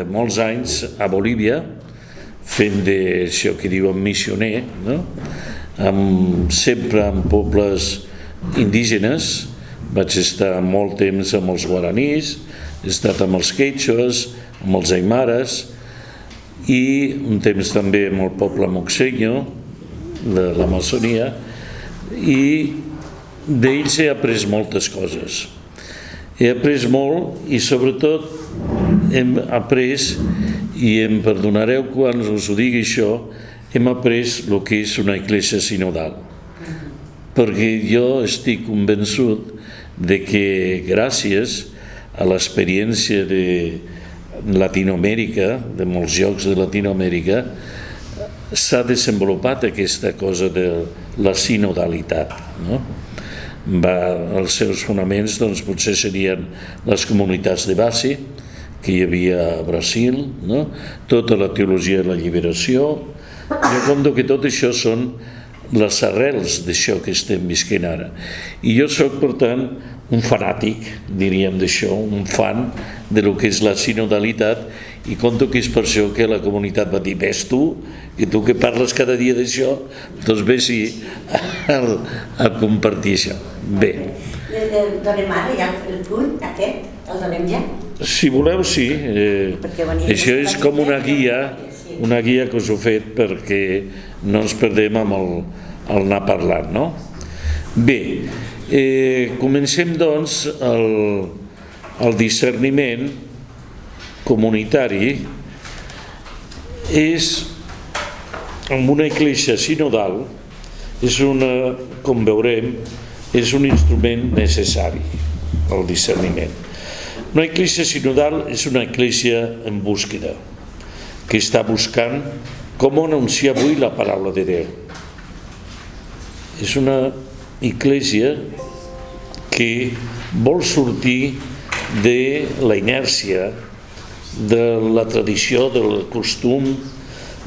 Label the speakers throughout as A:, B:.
A: molts anys a Bolívia fent d'això que diuen missioner, no? Sempre en pobles indígenes. Vaig estar molt temps amb els guaranís, he estat amb els quechuas, amb els aimares i un temps també amb el poble moxeño de l'Amazonia, i d'ells he après moltes coses. He après molt i sobretot hem après, i em perdonareu quan us ho digui això, hem après el que és una església sinodal, perquè jo estic convençut de que gràcies a l'experiència de Latinoamèrica, de molts llocs de Latinoamèrica, s'ha desenvolupat aquesta cosa de la sinodalitat, no? Els seus fonaments doncs, potser serien les comunitats de base que hi havia a Brasil, no? Tota la teologia de la lliberació. Jo conto que tot això són les arrels d'això que estem visquent ara. I jo soc, per tant, un fanàtic, diríem d'això, un fan de lo que és la sinodalitat, i conto que és per això que la comunitat va dir: ves tu, que tu que parles cada dia d'això, doncs vés-hi a compartir això. Bé.
B: Donem ara ja el full aquest, el donem ja?
A: Si voleu, sí. Això és com una guia que us he fet perquè no ens perdem amb el anar parlant, no? Bé, comencem doncs el discerniment comunitari. És en una església sinodal, com veurem, és un instrument necessari, el discerniment. Una església sinodal és una església en búsqueda, que està buscant com anunciar avui la paraula de Déu. És una església que vol sortir de la inèrcia, de la tradició, del costum,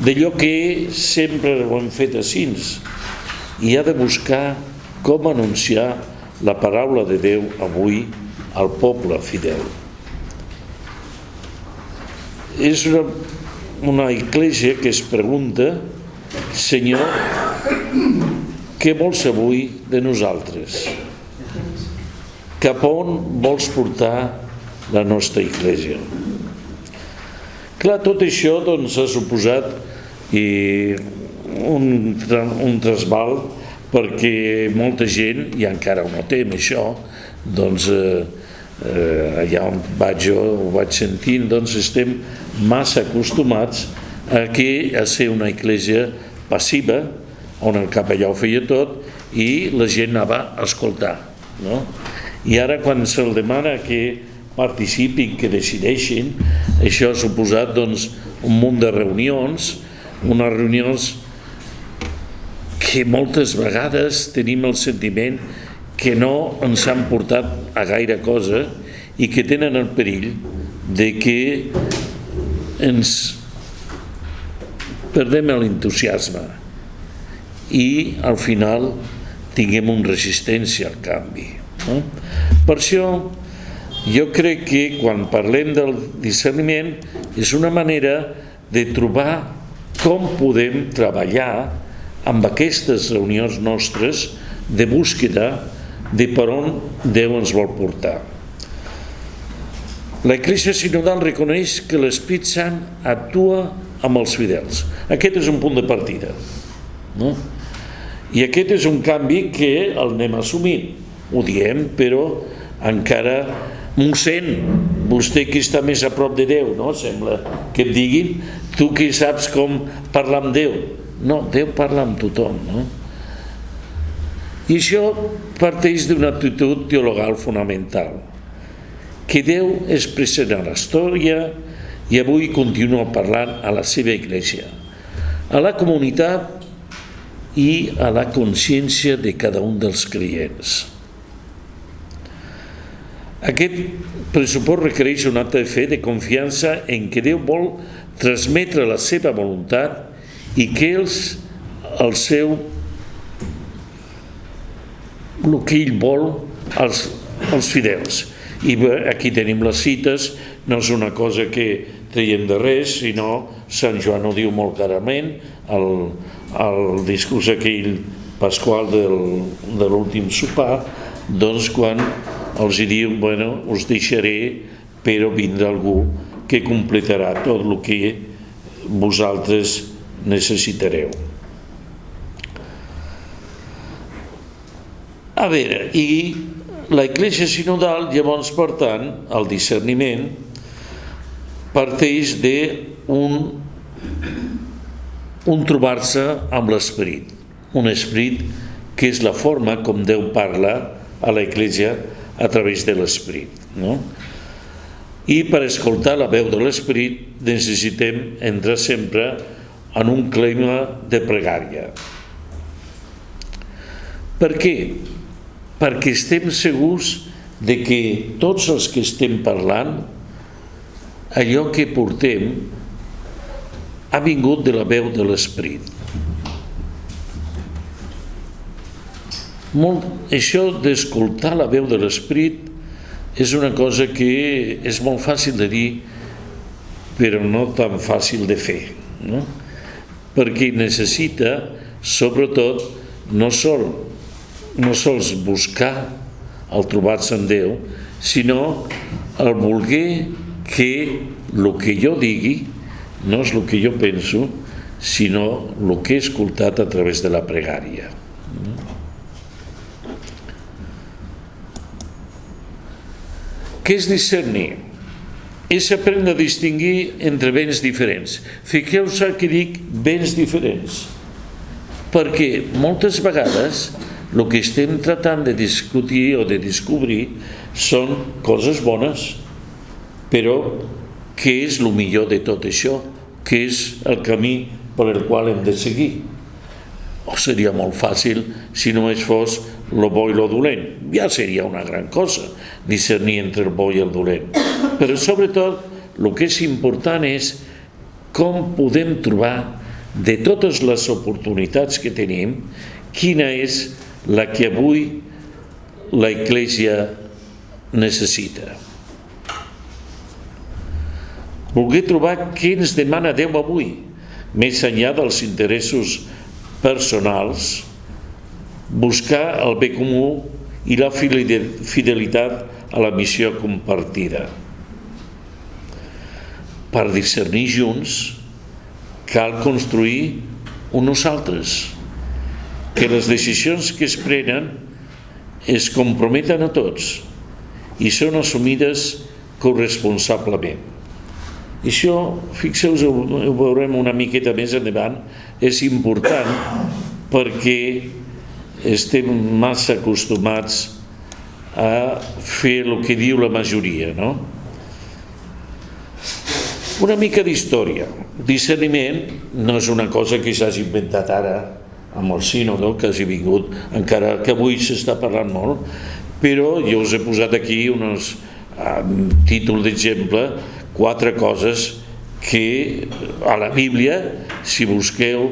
A: d'allò que sempre ho hem fet així, i ha de buscar com anunciar la paraula de Déu avui al poble fidel. És una església que es pregunta: Senyor, què vols avui de nosaltres? Cap on vols portar la nostra església? Clar, tot això doncs, ha suposat un trasbal, perquè molta gent, i encara ho notem això, doncs allà on vaig jo, ho vaig sentint, doncs estem massa acostumats a ser una església passiva, on el capellà ho feia tot i la gent anava a escoltar, no? I ara quan se'l demana que participin, que decideixin, això ha suposat doncs, un munt de reunions, unes reunions que moltes vegades tenim el sentiment que no ens han portat a gaire cosa i que tenen el perill de que ens perdem l'entusiasme i al final tinguem una resistència al canvi, no? Per això jo crec que quan parlem del discerniment és una manera de trobar com podem treballar amb aquestes reunions nostres de búsqueda de per on Déu ens vol portar. La Església Sinodal reconeix que l'Espírit Sant actua amb els fidels. Aquest és un punt de partida, no? I aquest és un canvi que el anem assumint. Ho diem, però encara mossèn, vostè que està més a prop de Déu, no? Sembla que em diguin, tu que saps com parlar amb Déu. No, Déu parla amb tothom, no? I això parteix d'una actitud teologal fonamental, que Déu és present a la història i avui continua parlant a la seva Església, a la comunitat i a la consciència de cada un dels creients. Aquest pressupost requereix un acte de fe, de confiança en que Déu vol transmetre la seva voluntat i que el que ell vol als fidels. I aquí tenim les cites no és una cosa que traiem de res, sinó Sant Joan ho diu molt clarament al discurs aquell pasqual de l'últim sopar, doncs quan els diu, bueno, us deixaré, però vindrà algú que completarà tot el que vosaltres necessitareu. A veure, i l'Església sinodal, llavors, per tant, el discerniment parteix d'un trobar-se amb l'esperit, un esperit que és la forma com Déu parla a l'Església a través de l'esperit, no? I per escoltar la veu de l'esperit necessitem entrar sempre en un clima de pregària. Per què? Perquè estem segurs de que tots els que estem parlant, allò que portem ha vingut de la veu de l'esperit. Això d'escoltar la veu de l'esperit és una cosa que és molt fàcil de dir, però no tan fàcil de fer, no? Perquè necessita, sobretot, no sols buscar el trobar-se amb Déu, sinó el voler que el que jo digui no és el que jo penso, sinó el que he escoltat a través de la pregària. Què és discernir? És aprendre a distingir entre béns diferents. Fiqueu-vos que dic béns diferents, perquè moltes vegades el que estem tratant de discutir o de descobrir són coses bones, però què és el millor de tot això? Què és el camí per el qual hem de seguir? Seria molt fàcil si només fos el bo i el dolent. Ja seria una gran cosa discernir entre el bo i el dolent. Però sobretot el que és important és com podem trobar de totes les oportunitats que tenim, quina és la que avui l'Església necessita. Voler trobar què ens demana Déu avui, més enllà dels interessos personals, buscar el bé comú i la fidelitat a la missió compartida. Per discernir junts cal construir uns altres, que les decisions que es prenen es comprometen a tots i són assumides corresponsablement. I això, fixeu-vos, ho veurem una miqueta més endavant, és important perquè estem massa acostumats a fer el que diu la majoria, no? Una mica d'història. Discerniment no és una cosa que s'hagi inventat ara amb el sínode, que hagi vingut, encara que avui s'està parlant molt, però jo us he posat aquí uns títols d'exemple, 4 coses que a la Bíblia, si busqueu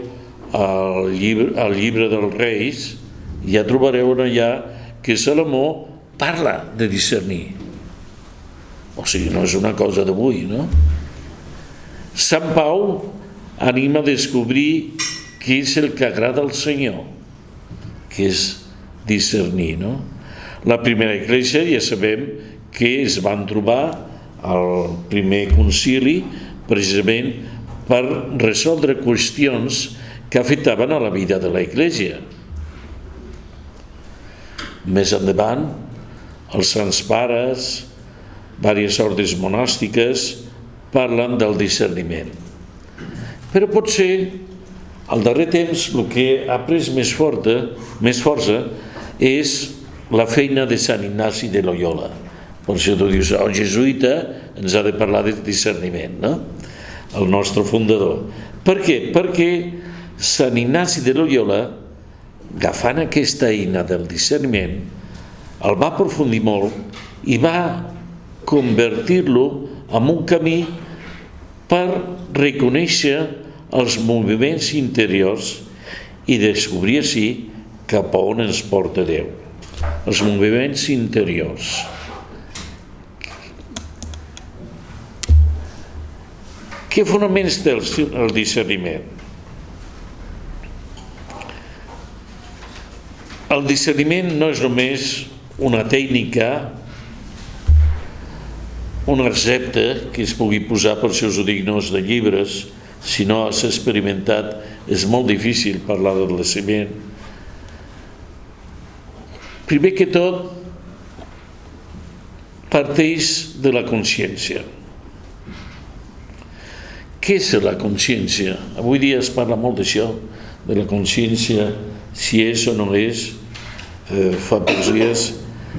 A: el llibre dels Reis, ja trobareu allà que Salomó parla de discernir. O sigui, no és una cosa d'avui, no? Sant Pau anima a descobrir què és el que agrada al Senyor, que és discernir, no? La primera Església ja sabem que es van trobar al primer concili precisament per resoldre qüestions que afectaven a la vida de l'Església. Més endavant, els sants pares, diverses ordres monàstiques, parlen del discerniment. Però potser, al darrer temps, el que ha pres més força és la feina de Sant Ignasi de Loyola. Per això tu dius, el jesuïta ens ha de parlar de discerniment, no? El nostre fundador. Per què? Perquè Sant Ignasi de Loyola, agafant aquesta eina del discerniment, el va aprofundir molt i va convertir-lo en un camí per reconèixer els moviments interiors i descobrir així cap a on ens porta Déu. Els moviments interiors. Què fonaments té el discerniment? El discerniment no és només una tècnica, una recepta que es pugui posar per si us ho dic no és de llibres, si no has experimentat és molt difícil parlar del discerniment. Primer que tot parteix de la consciència. Què és la consciència? Avui dia es parla molt d'això, de la consciència, si és o no és. Fa pocs dies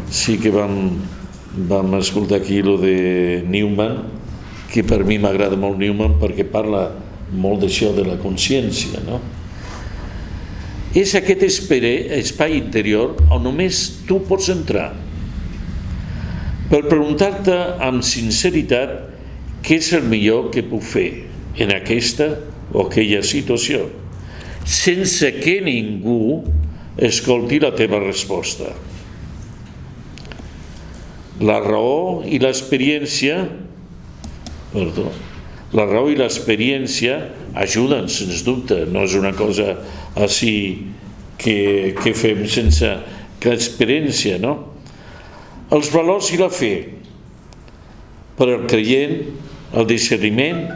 A: sí que vam escoltar aquí lo de Newman, que per mi m'agrada molt Newman perquè parla molt d'això de la consciència, no? És aquest espai interior on només tu pots entrar per preguntar-te amb sinceritat què és el millor que puc fer en aquesta o aquella situació, sense que ningú escolti la teva resposta. La raó i l'experiència ajuden, sens dubte, no és una cosa així que fem sense experiència, no? Els valors i la fe. Per al creient, el discerniment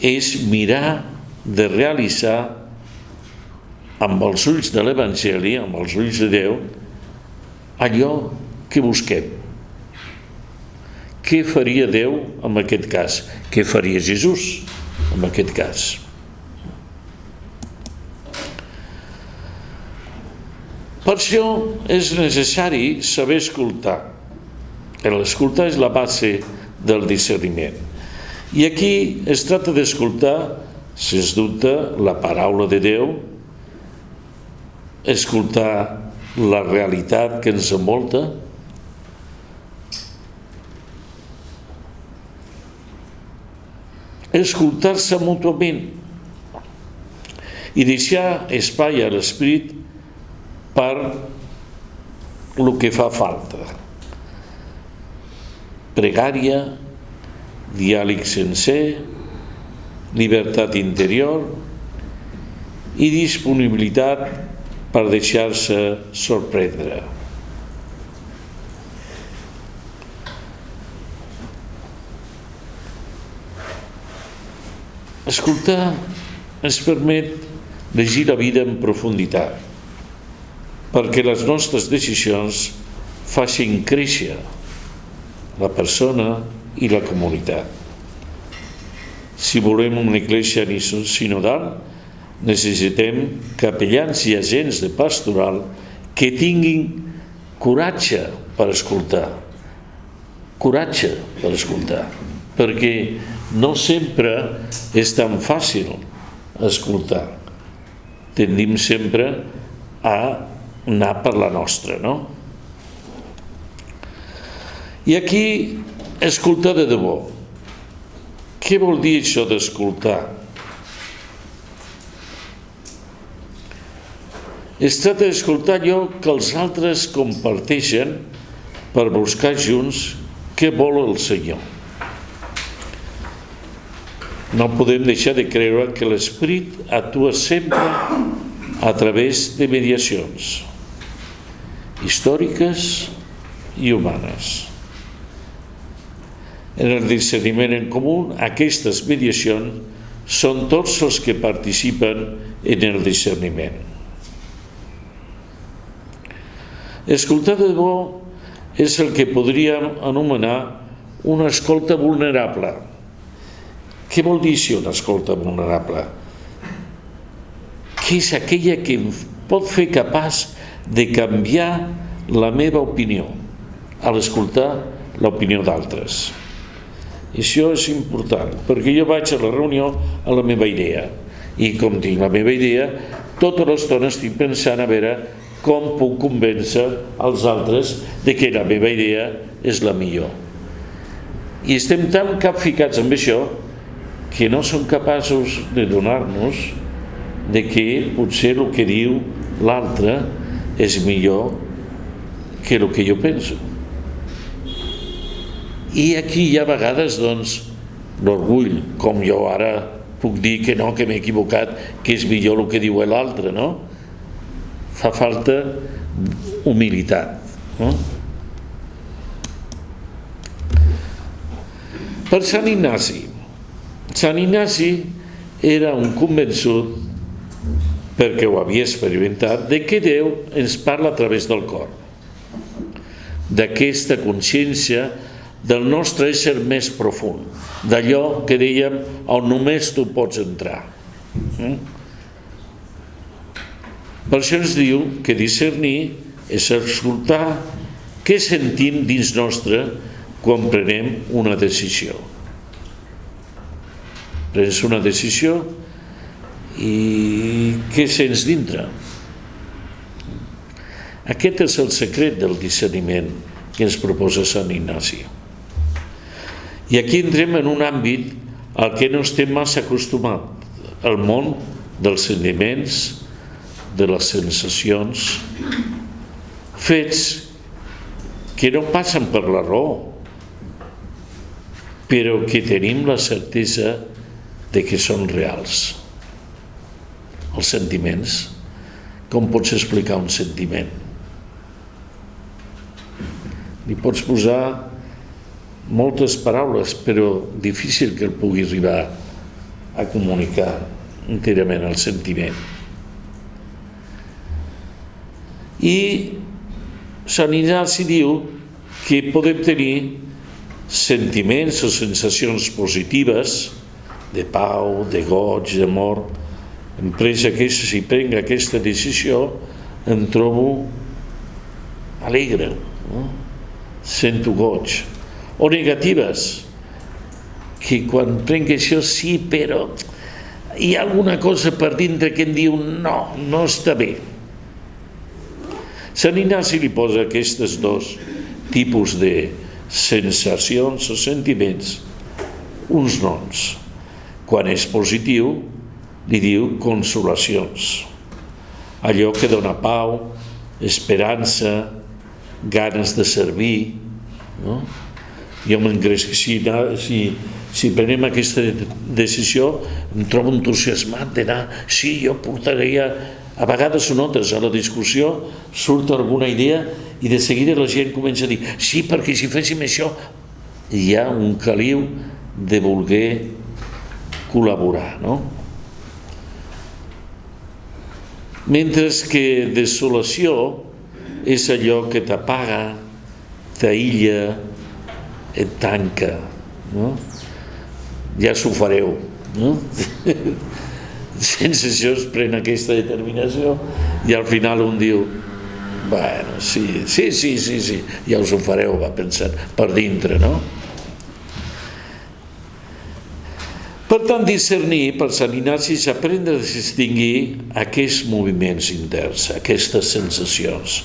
A: és mirar de realitzar amb els ulls de l'Evangeli, amb els ulls de Déu, allò que busquem. Què faria Déu en aquest cas? Què faria Jesús en aquest cas? Per això és necessari saber escoltar. L'escoltar és la base del discerniment. I aquí es tracta d'escoltar, sens dubte, la paraula de Déu, escoltar la realitat que ens envolta, escoltar-se mútuament i deixar espai a l'esperit per el que fa falta. Pregària, diàleg sincer, llibertat interior i disponibilitat per deixar-se sorprendre. Escoltar ens permet llegir la vida en profunditat, perquè les nostres decisions facin créixer la persona i la comunitat. Si volem una església sinodal, necessitem capellans i agents de pastoral que tinguin coratge per escoltar. Coratge per escoltar, perquè no sempre és tan fàcil escoltar. Tendim sempre a anar per la nostra, no? I aquí, escoltar de debò. Què vol dir això d'escoltar? Es tracta d'escoltar allò que els altres comparteixen per buscar junts què vol el Senyor. No podem deixar de creure que l'Esperit actua sempre a través de mediacions històriques i humanes. En el discerniment en comú, aquestes mediacions són tots els que participen en el discerniment. Escoltar de debò és el que podríem anomenar una escolta vulnerable. Què vol dir això, una escolta vulnerable? Que és aquella que em pot fer capaç de canviar la meva opinió a l'escoltar l'opinió d'altres. I això és important, perquè jo vaig a la reunió a la meva idea, i com tinc la meva idea, tota l'estona estic pensant a veure com puc convèncer els altres de que la meva idea és la millor. I estem tan capficats amb això que no som capaços de donar-nos de que potser el que diu l'altre és millor que el que jo penso. I aquí hi ha vegades, doncs, l'orgull, com jo ara puc dir que no, que m'he equivocat, que és millor el que diu l'altre, no? Fa falta humilitat, no? Per Sant Ignasi era un convençut, perquè ho havia experimentat, de que Déu ens parla a través del cor, d'aquesta consciència del nostre ésser més profund, d'allò que dèiem on només tu pots entrar. Per això ens diu que discernir és escoltar què sentim dins nostre quan prenem una decisió. Prens una decisió i què sents dintre? Aquest és el secret del discerniment que ens proposa Sant Ignasi. I aquí entrem en un àmbit al que no estem massa acostumats, el món dels sentiments, de les sensacions, fets que no passen per la raó, però que tenim la certesa de que són reals. Els sentiments, com pots explicar un sentiment? Li pots posar moltes paraules, però difícil que el pugui arribar a comunicar enterament el sentiment. I Sant Ignasi diu que podem tenir sentiments o sensacions positives de pau, de goig, d'amor. Si prenc aquesta decisió em trobo alegre, no? Sento goig. O negatives, que quan prenc això sí, però hi ha alguna cosa per dintre que em diu no està bé. Sant Ignasi li posa aquests dos tipus de sensacions o sentiments uns noms. Quan és positiu, li diu consolacions, allò que dona pau, esperança, ganes de servir, no? Jo m'engres que si prenem aquesta decisió em trobo entusiasmat d'anar, sí, jo portaria. A vegades ho notes, a la discussió surt alguna idea i de seguida la gent comença a dir sí, perquè si féssim això, hi ha un caliu de voler col·laborar, no? Mentre que desolació és allò que t'apaga, t'aïlla, et tanca, no? Ja s'ho fareu, no? Sense això es pren aquesta determinació i al final un diu bueno, sí, ja us ho fareu, va pensant per dintre, no? Per tant, discernir per Sant Ignasi és aprendre a distingir aquests moviments interns, aquestes sensacions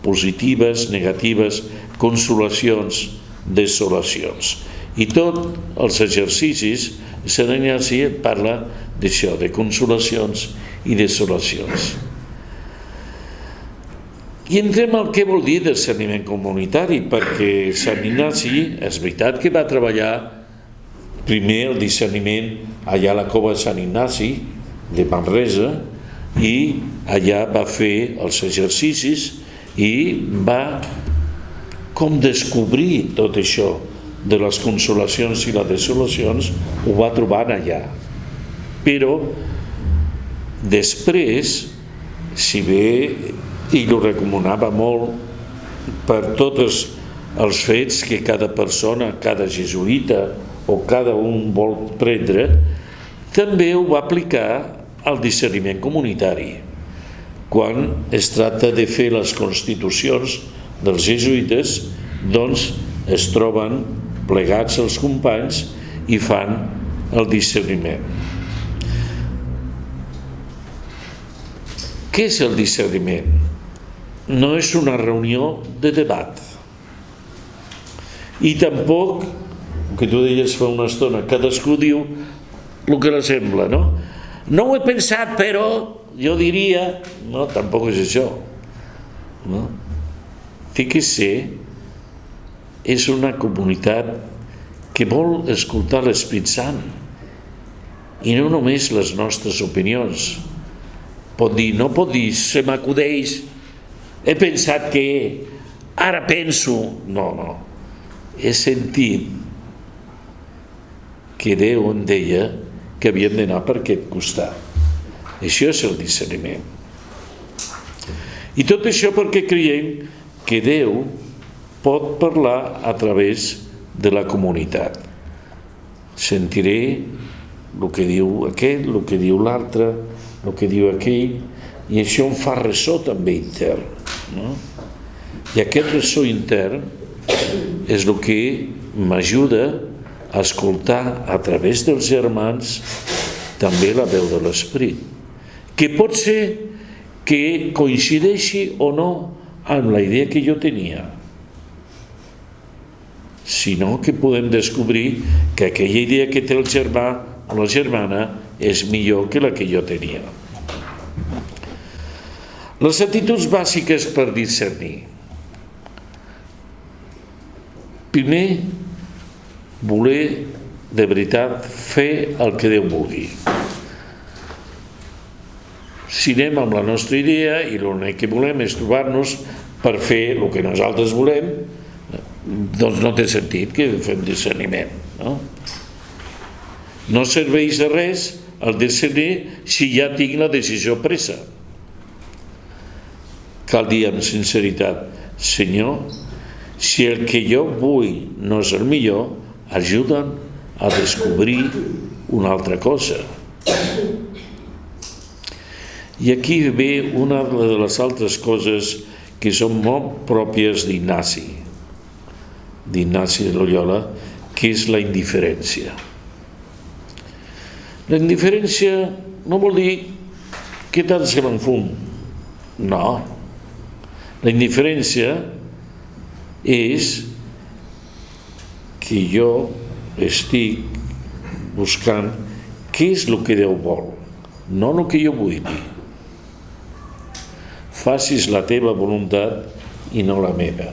A: positives, negatives, consolacions, desolacions. I tots els exercicis, Sant Ignasi parla d'això, de consolacions i desolacions. I entrem al que vol dir discerniment comunitari, perquè Sant Ignasi, és veritat que va treballar primer el discerniment allà a la cova de Sant Ignasi de Manresa i allà va fer els exercicis i va com descobrir tot això de les consolacions i les desolacions, ho va trobant allà. Però després, si bé ell ho recomanava molt per tots els fets que cada persona, cada jesuïta o cada un vol prendre, també ho va aplicar al discerniment comunitari. Quan es tracta de fer les constitucions dels jesuïtes, doncs es troben plegats els companys i fan el discerniment. Què és el discerniment? No és una reunió de debat. I tampoc, que tu deies fa una estona, cadascú diu el que li sembla, no? No ho he pensat, però jo diria... No, tampoc és això. No? Té que ser... És una comunitat que vol escoltar l'Espírit Sant i no només les nostres opinions. No pot dir, se m'acudeix, he pensat que, ara penso. No. He sentit que Déu em deia que havíem d'anar per aquest costat. Això és el discerniment. I tot això perquè creiem que Déu pot parlar a través de la comunitat. Sentiré el que diu aquest, el que diu l'altre, el que diu aquell, i això em fa ressò també intern, no? I aquest ressò intern és el que m'ajuda a escoltar a través dels germans també la veu de l'Esperit, que pot ser que coincideixi o no amb la idea que jo tenia, sinó que podem descobrir que aquella idea que té el germà o la germana és millor que la que jo tenia. Les actituds bàsiques per discernir. Primer, voler de veritat fer el que Déu vulgui. Si anem amb la nostra idea i l'únic que volem és trobar-nos per fer el que nosaltres volem, doncs no té sentit que fem discerniment, no? No serveix de res el discernir si ja tinc la decisió presa. Cal dir amb sinceritat, Senyor, si el que jo vull no és el millor, ajuda'm a descobrir una altra cosa. I aquí ve una de les altres coses que són molt pròpies d'Ignasi de Loyola, que és la indiferència. La indiferència no vol dir que tant se me'n fum. No. La indiferència és que jo estic buscant què és el que Déu vol, no el que jo vull dir. Facis la teva voluntat i no la meva.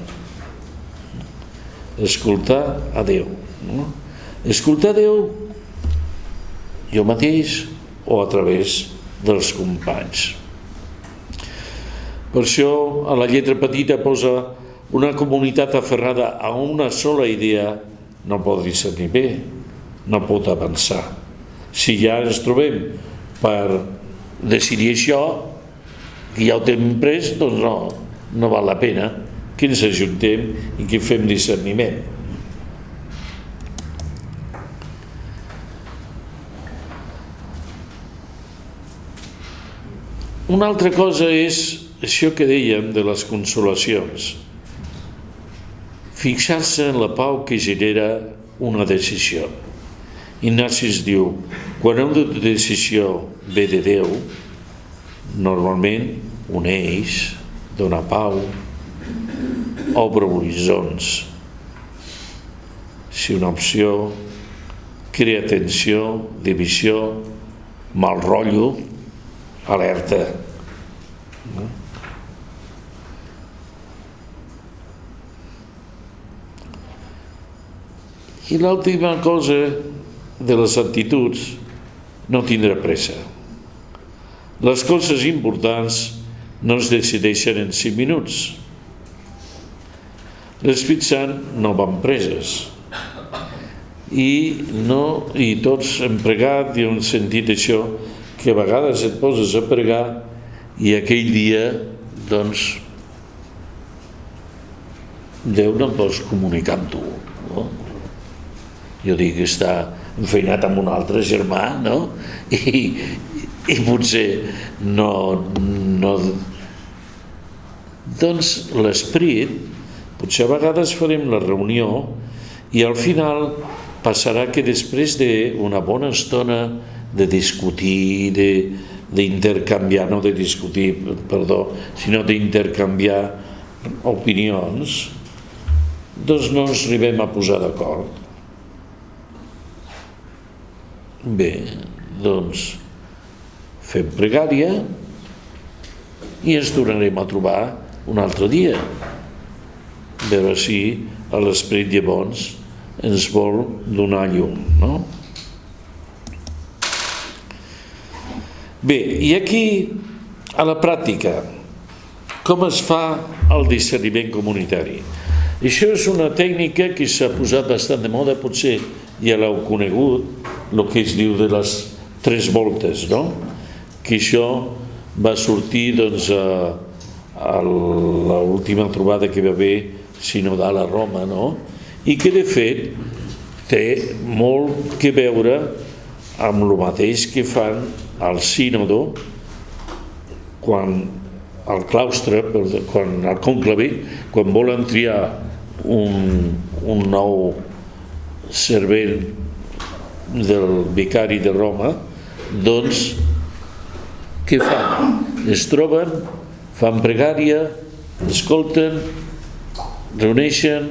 A: Escoltar a Déu, no? Escoltar a Déu jo mateix o a través dels companys. Per això a la lletra petita posa una comunitat aferrada a una sola idea no pot discernir bé, no pot avançar. Si ja ens trobem per decidir això, que ja ho tenim pres, doncs no val la pena que ens ajuntem i que fem discerniment. Una altra cosa és això que dèiem de les consolacions. Fixar-se en la pau que genera una decisió. Ignasi diu, quan una decisió ve de Déu, normalment uneix, dona pau, obre horitzons. Si una opció crea tensió, divisió, mal rotllo, alerta. I l'última cosa de les actituds, no tindre pressa. Les coses importants no es decideixen en 5 minuts. L'Espírit Sant no va amb preses. I tots hem pregat i hem sentit això, que a vegades et poses a pregar i aquell dia, doncs, Déu no et vols comunicar amb tu, no? Jo dic que està enfeinat amb un altre germà, no? I potser no... Doncs l'Esperit, potser a vegades farem la reunió i al final passarà que després d'una bona estona de discutir, d'intercanviar, no de discutir, perdó, sinó d'intercanviar opinions, doncs no ens arribem a posar d'acord. Bé, doncs fem pregària i ens tornarem a trobar un altre dia, veure si l'Esperit llavors ens vol donar llum, no? Bé, i aquí, a la pràctica, com es fa el discerniment comunitari? Això és una tècnica que s'ha posat bastant de moda, potser ja l'heu conegut, el que es diu de les 3 voltes, no? Que això va sortir doncs, a l'última trobada que va haver sinodal a Roma, no? I que de fet té molt que veure amb el mateix que fan al sínodo quan al claustre, quan al conclave, quan volen triar un nou servent del vicari de Roma, doncs què fan? Es troben, fan pregària, escolten, reuneixen,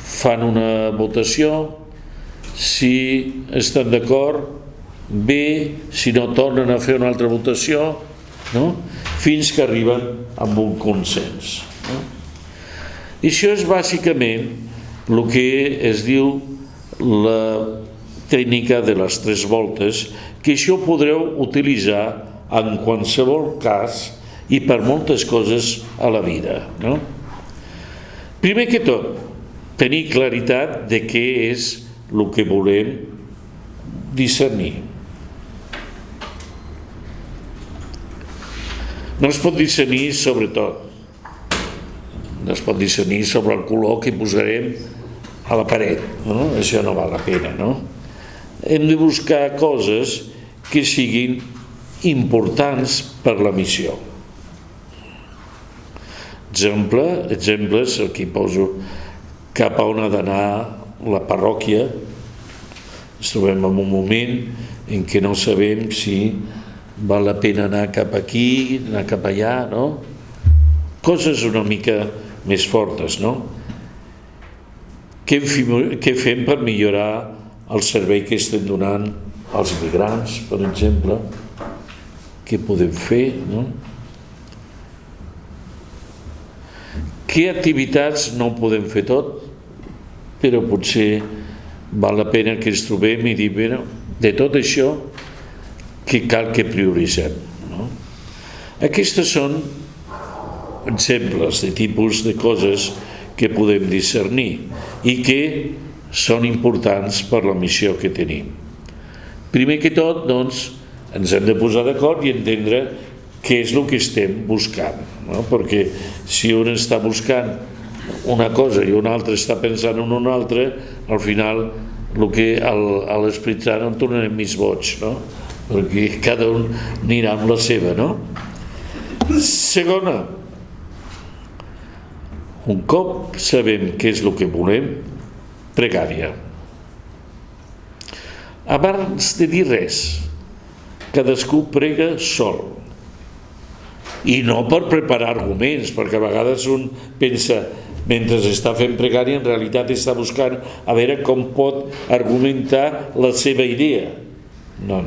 A: fan una votació, si estan d'acord, bé, si no tornen a fer una altra votació, no? Fins que arriben a un consens, no? I això és bàsicament el que es diu la tècnica de les 3 voltes, que això podreu utilitzar en qualsevol cas i per moltes coses a la vida, no? Primer que tot, tenir claritat de què és el que volem discernir. No es pot discernir sobre tot. No es pot discernir sobre el color que posarem a la paret, no? Això no val la pena, no? Hem de buscar coses que siguin importants per la missió. Exemples, aquí poso cap a on ha d'anar la parròquia. Ens trobem en un moment en què no sabem si val la pena anar cap aquí, anar cap allà, no? Coses una mica més fortes, no? Què fem per millorar el servei que estem donant als migrants, per exemple? Què podem fer, no? Què activitats no podem fer tot, però potser val la pena que ens trobem i dir, bueno, de tot això, que cal que prioritzem, no? Aquestes són exemples de tipus de coses que podem discernir i que són importants per la missió que tenim. Primer que tot, doncs, ens hem de posar d'acord i entendre què és el que estem buscant, no? Perquè si un està buscant una cosa i un altre està pensant en una altra, al final el que a l'Esperit Sant en tornarem mig boig, no? Perquè cada un anirà amb la seva, no? Segona, un cop sabem què és el que volem, pregària. Abans de dir res, cadascú prega sol. I no per preparar arguments, perquè a vegades un pensa, mentre està fent pregària, en realitat està buscant a veure com pot argumentar la seva idea. No.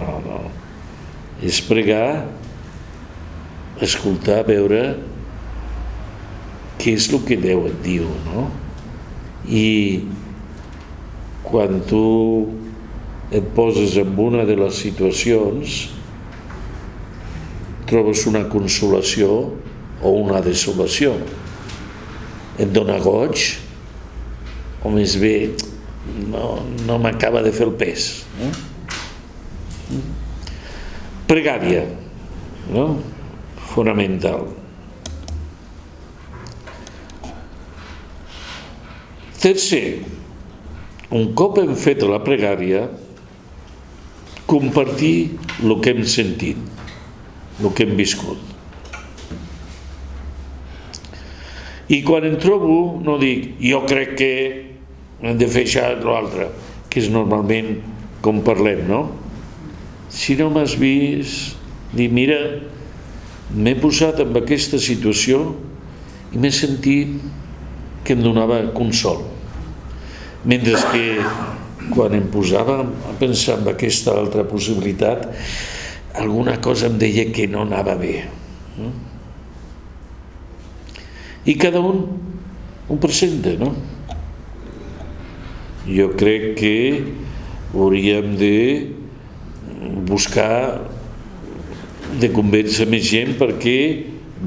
A: És pregar, escoltar, veure què és el que Déu et diu, no? I quan tu et poses en una de les situacions, trobes una consolació o una desolació. Et dona goig, o més bé no m'acaba de fer el pes, no? Pregària, no? Fonamental. Tercer, un cop hem fet la pregària, compartir el que hem sentit, el que hem viscut. I quan em trobo, no dic, jo crec que hem de fer això o l'altre, que és normalment com parlem, no? Si no m'has vist, dir, mira, m'he posat en aquesta situació i m'he sentit que em donava consol. Mentre que quan em posava a pensar en aquesta altra possibilitat, alguna cosa em deia que no anava bé. I cada un ho presenta, no? jo crec que hauríem de buscar de convèncer més gent perquè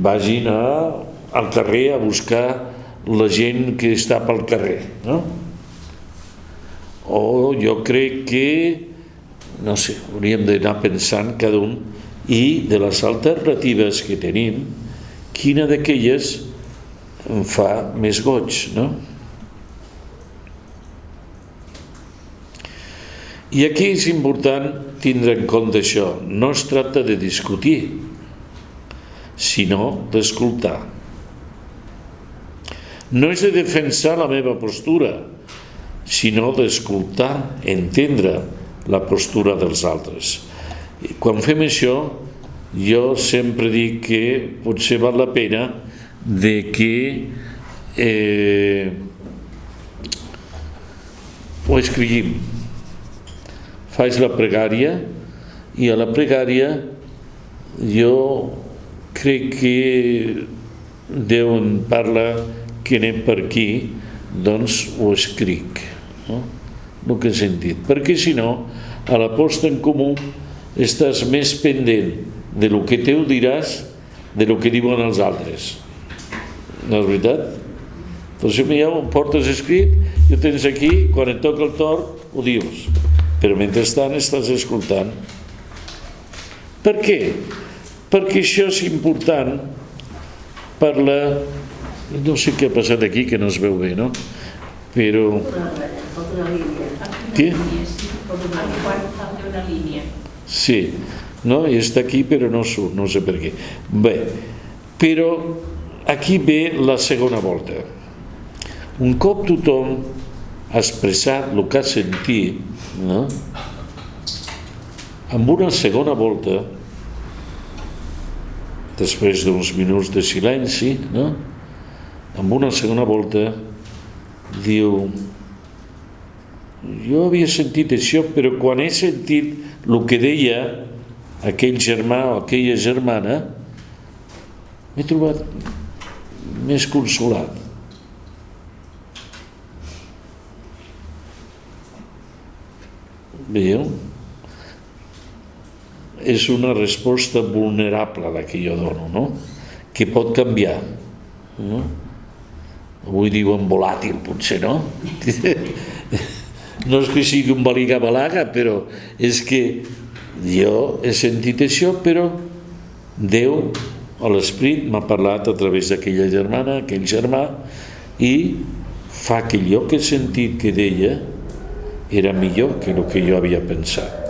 A: vagin al carrer a buscar la gent que està pel carrer, no? O jo crec que, no sé, hauríem d'anar pensant cada un i de les alternatives que tenim, quina d'aquelles em fa més goig, no? I aquí és important tindre en compte això. No es tracta de discutir, sinó d'escoltar. No és de defensar la meva postura, sinó d'escoltar, entendre la postura dels altres. Quan fem això, jo sempre dic que potser val la pena de que ho escriguim. Faig la pregària i a la pregària jo crec que Déu em parla que anem per aquí, doncs ho escric, no? El que he sentit, perquè si no a la posta en comú estàs més pendent de lo que Déu diràs de lo que diuen els altres, no és veritat? Per això ja ho portes escrit i ho tens aquí, quan et toca el torn ho dius, però mentrestant estàs escoltant. Per què? Perquè això és important per la... no sé què ha passat aquí que no es veu bé, no? Però... Què? Sí, no? I està aquí però no surt, no sé per què. Bé, però aquí ve la segona volta. Un cop tothom ha expressat el que ha sentit, no? Amb una segona volta, després d'uns minuts de silenci, no? Amb una segona volta diu: jo havia sentit això, però quan he sentit el que deia aquell germà o aquella germana m'he trobat més consolat. Veieu? És una resposta vulnerable la que jo dono, no? Que pot canviar, no? Avui diuen volàtil, potser, no? No és que sigui un baliga-balaga, però és que jo he sentit això, però Déu o l'Esprit m'ha parlat a través d'aquella germana, aquell germà, i fa que allò que he sentit que deia era millor que el que jo havia pensat.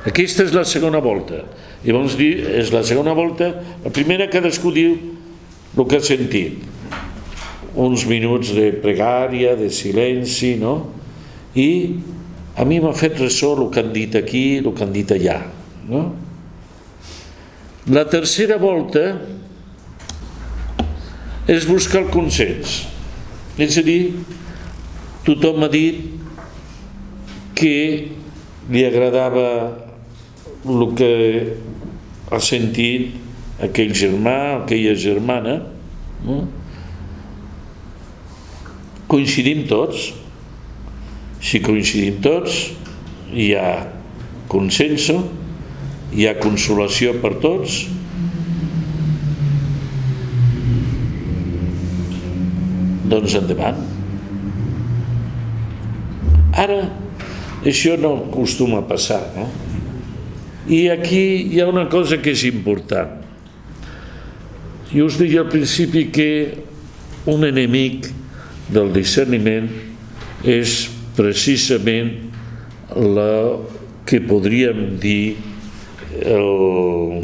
A: Aquesta és la segona volta. Llavors és la segona volta. La primera cadascú diu el que ha sentit. Uns minuts de pregària, de silenci, no? I a mi m'ha fet ressò el que han dit aquí, el que han dit allà, no? La tercera volta és buscar el consens. És a dir, tothom ha dit que li agradava el que ha sentit aquell germà, aquella germana, no? Coincidim tots. Si coincidim tots, hi ha consenso, hi ha consolació per tots. Doncs endavant. Ara, això no acostuma a passar, no? I aquí hi ha una cosa que és important. Jo us deia al principi que un enemic del discerniment és precisament la que podríem dir el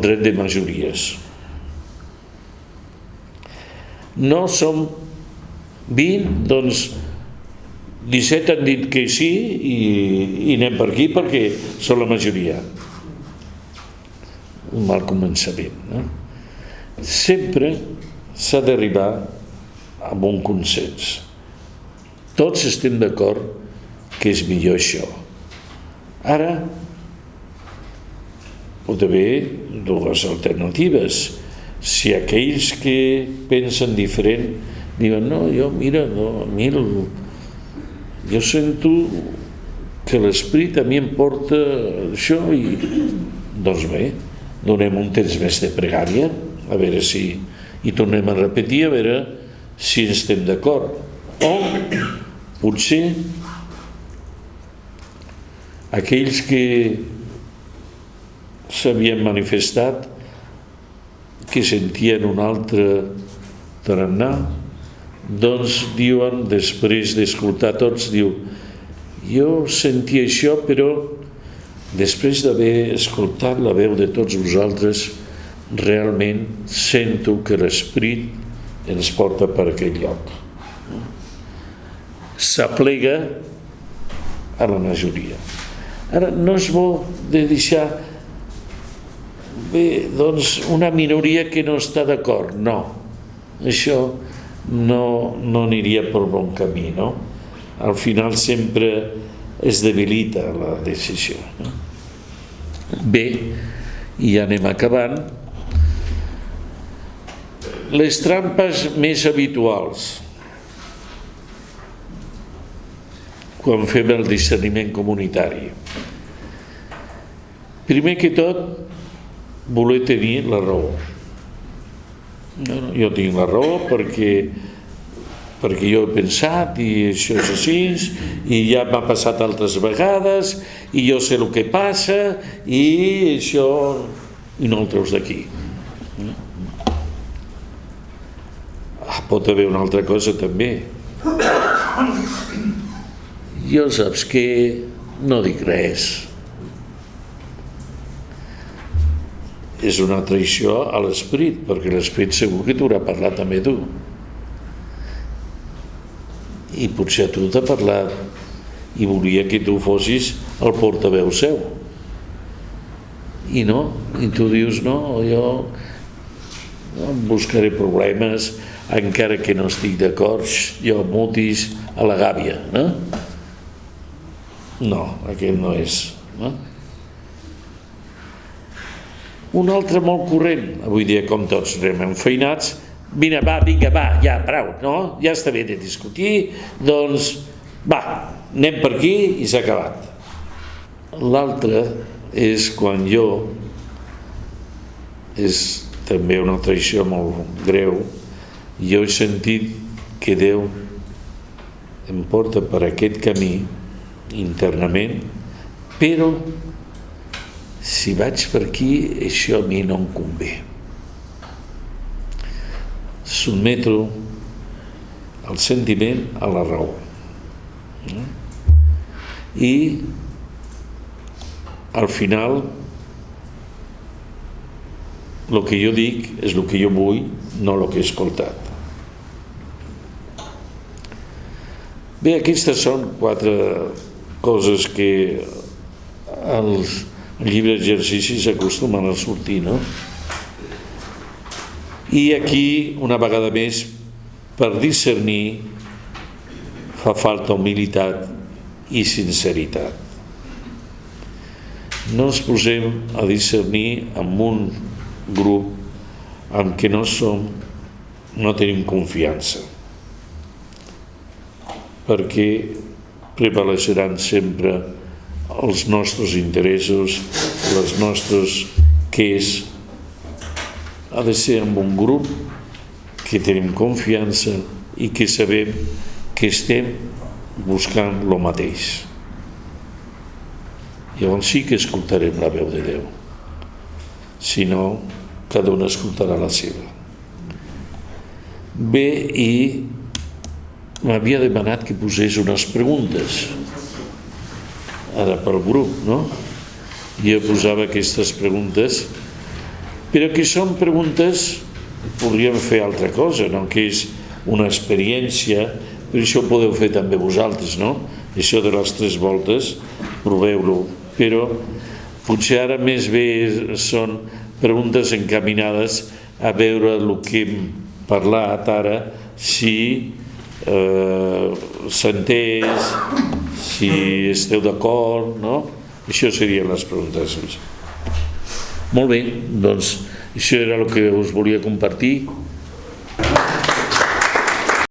A: dret de majories. No som 20, doncs 17 han dit que sí i anem per aquí perquè són la majoria. Un mal començament, no? Sempre s'ha d'arribar a un consens. Tots estem d'acord que és millor això. Ara pot haver dues alternatives. Si aquells que pensen diferent diuen, no, jo sento que l'esperit a mi em porta això, i doncs bé, donem un temps més de pregària, a veure si, i tornem a repetir, a veure si estem d'acord. O potser aquells que s'havien manifestat, que sentien un altre tarannà, doncs diuen, després d'escoltar tots, diu, jo sentia això, però després d'haver escoltat la veu de tots vosaltres, realment sento que l'esperit ens porta per aquell lloc. S'aplega a la majoria. Ara, no és bo de deixar doncs una minoria que no està d'acord. No, això no aniria per bon camí, no? Al final sempre es debilita la decisió, no? Bé, i anem acabant. Les trampes més habituals quan fem el discerniment comunitari. Primer que tot, voler tenir la raó. Jo tinc la raó perquè jo he pensat i això és així, i ja m'ha passat altres vegades, i jo sé el que passa, i això, i no el treus d'aquí. Pot haver una altra cosa també. Jo saps que no dic res. És una traïció a l'esperit, perquè l'esperit segur que t'haurà parlat també tu. I potser a tu t'ha parlat i volia que tu fossis el portaveu seu. I no, i tu dius, no, jo em buscaré problemes, encara que no estic d'acord, jo mutis a la gàbia, no? No, aquest no és, no? Un altre molt corrent, avui dia com tots anem enfeinats, vinga, va, ja, prou, no? Ja està bé de discutir, doncs, va, anem per aquí i s'ha acabat. L'altre és quan jo, és també una traïció molt greu, jo he sentit que Déu em porta per aquest camí internament, però si vaig per aquí, això a mi no em convé. Sotmeto el sentiment a la raó. I al final el que jo dic és el que jo vull, no el que he escoltat. Bé, aquestes són 4 coses que els llibres d'exercicis acostumen a sortir, no? I aquí, una vegada més, per discernir fa falta humilitat i sinceritat. No ens posem a discernir amb un grup amb què no tenim confiança, perquè prevaleixeran sempre els nostres interessos, les nostres quers. Ha de ser amb un grup que tenim confiança i que sabem que estem buscant el mateix. Llavors sí que escoltarem la veu de Déu. Si no, cada un escoltarà la seva. Bé, i m'havia demanat que posés unes preguntes ara pel grup, no? Jo posava aquestes preguntes, però que són preguntes, podríem fer altra cosa, no? Que és una experiència, però això ho podeu fer també vosaltres, no? Això de les 3 voltes, proveu-lo, però potser ara més bé són preguntes encaminades a veure el que hem parlat ara, si s'ha entès, si esteu d'acord, no? Això serien les preguntes. Molt bé, doncs això era el que us volia compartir.